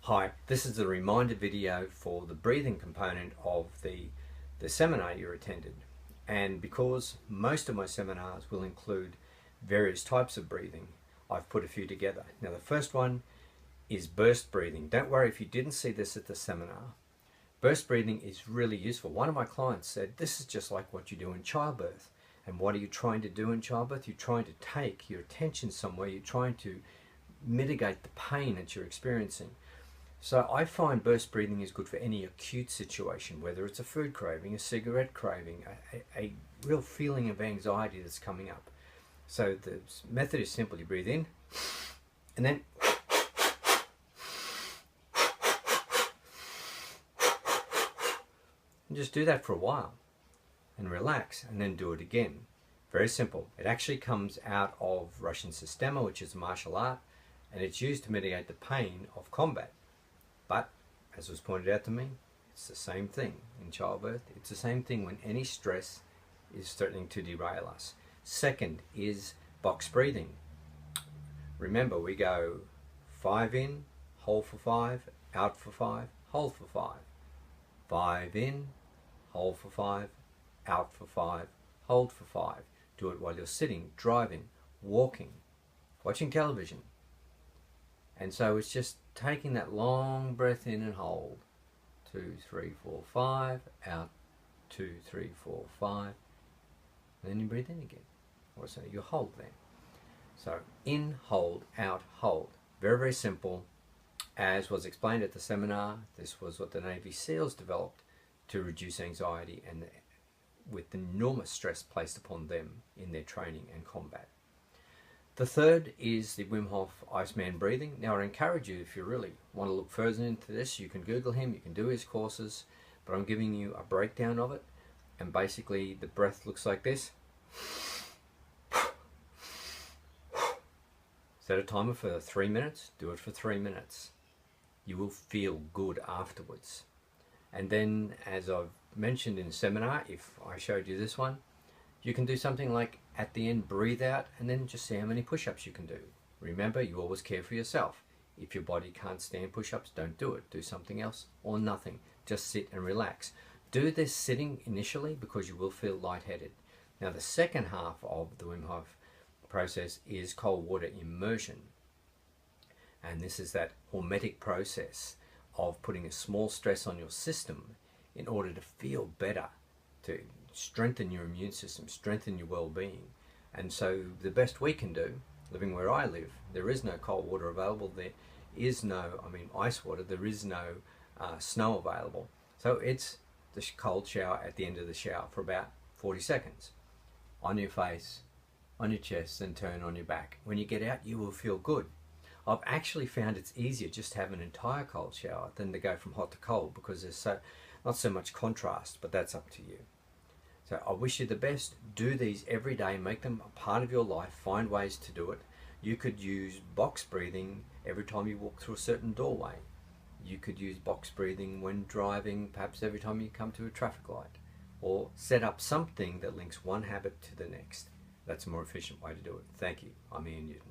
Hi, this is a reminder video for the breathing component of the seminar you attended. And because most of my seminars will include various types of breathing, I've put a few together. Now the first one is burst breathing. Don't worry if you didn't see this at the seminar. Burst breathing is really useful. One of my clients said, this is just like what you do in childbirth. And what are you trying to do in childbirth? You're trying to take your attention somewhere. You're trying to mitigate the pain that you're experiencing. So I find burst breathing is good for any acute situation, whether it's a food craving, a cigarette craving, a real feeling of anxiety that's coming up. So the method is simply breathe in and then and just do that for a while and relax and then do it again. Very simple. It actually comes out of Russian Sistema, which is a martial art, and it's used to mitigate the pain of combat. But, as was pointed out to me, it's the same thing in childbirth. It's the same thing when any stress is threatening to derail us. Second is box breathing. Remember, we go 5 in, hold for 5, out for 5, hold for 5. 5 in, hold for 5, out for 5, hold for 5. Do it while you're sitting, driving, walking, watching television. And so it's just taking that long breath in and hold. 2, 3, 4, 5, out, 2, 3, 4, 5. And then you breathe in again. Or so you hold then. So in, hold, out, hold. Very, very simple. As was explained at the seminar, this was what the Navy SEALs developed to reduce anxiety and with the enormous stress placed upon them in their training and combat. The third is the Wim Hof Iceman breathing. Now I encourage you, if you really want to look further into this, you can Google him, you can do his courses, but I'm giving you a breakdown of it. And basically the breath looks like this. Set a timer for 3 minutes, do it for 3 minutes. You will feel good afterwards. And then, as I've mentioned in the seminar, if I showed you this one, you can do something like at the end breathe out and then just see how many push-ups you can do. Remember, you always care for yourself. If your body can't stand push-ups, don't do it. Do something else or nothing. Just sit and relax. Do this sitting initially because you will feel lightheaded. Now the second half of the Wim Hof process is cold water immersion. And this is that hormetic process of putting a small stress on your system in order to feel better, to strengthen your immune system, strengthen your well-being. And so the best we can do, living where I live, there is no cold water available, there is no, ice water, there is no snow available. So it's the cold shower at the end of the shower for about 40 seconds. On your face, on your chest, and turn on your back. When you get out, you will feel good. I've actually found it's easier just to have an entire cold shower than to go from hot to cold because there's not so much contrast, but that's up to you. So I wish you the best. Do these every day, make them a part of your life, find ways to do it. You could use box breathing every time you walk through a certain doorway. You could use box breathing when driving, perhaps every time you come to a traffic light. Or set up something that links one habit to the next. That's a more efficient way to do it. Thank you. I'm Ian Newton.